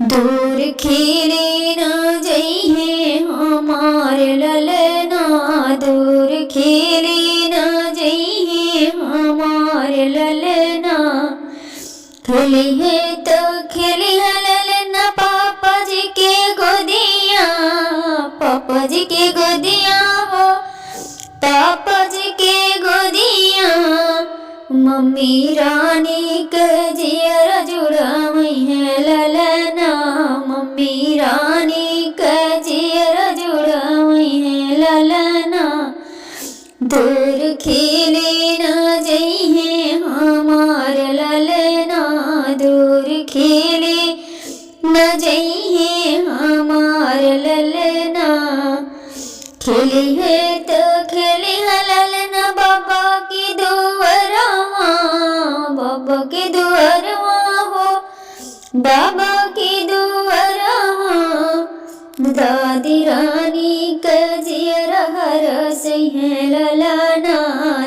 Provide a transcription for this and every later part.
दूर खेले न जइहे हमार ललना, दूर खेले न जइहे हमार ललना। खेलिहे तो खेलिहे ललना पापा जी के गोदिया, पापा जी के गोदिया हो, पापा जी के गोदिया। मम्मी रानी के जियर जुड़ावई है ललना, मम्मी रानी के जियर जुड़ावई है ललना। दूर खेले न जइहे हमार ललना, दूर खेले न जइहे हमार ललना। खेलिहे तो खेलिहे ललना बाबा की दुअरवा, बाबा के दुअरवा हो, बाबा की दुअरवा। दादी रानी के जियर हरसई है ललना,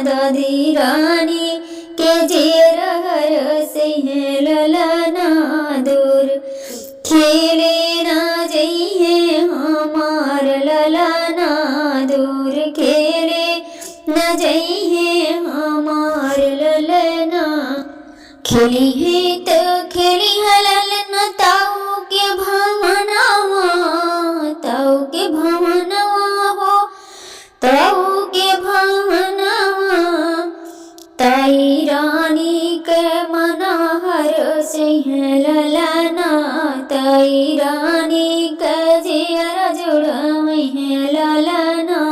दादी रानी के जियर हरसई है ललना। दूर खेले न जइहे हमार ललना, दूर खेले न जइहे हमार ललना। खेलिहे तो खेलिहे ललना ताऊ के भवनवा, ताऊ के भवनवा हो, ताऊ के भवनवा। ताई रानी के मना हरसई है ललना, ताई रानी के जियर जुड़ावई है ललना।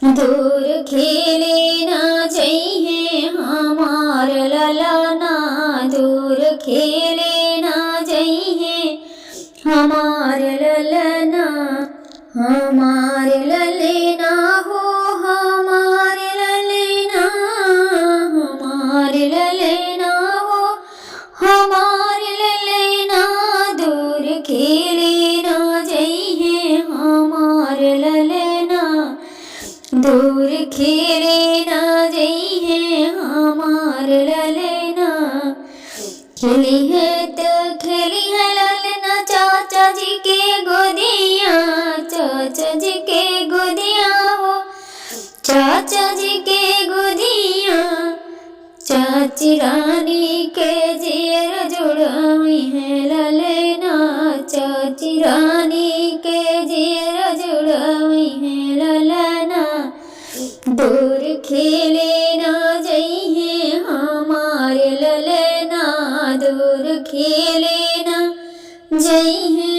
दूर खेले न जइहे हमार ललना, दूर खेले न जइहे हमार ललना। हमार ललना हो, हमार ललना, हमार ललना हो, हमार ललना। दूर खेले न जइहे हमार ललना, दूर खेले न जइहे हमार ललना। खेलिहे तो खेलिहे ललना चाचा जी के गोदिया, चाचा जी के गोदिया हो, चाचा जी के गोदिया। चाची रानी के जियर जुड़ावई है ललना, चाची रानी के जियर जुड़ावई है ललना। दूर खेले न जइहे हमार ललना, दूर खेले न जइहे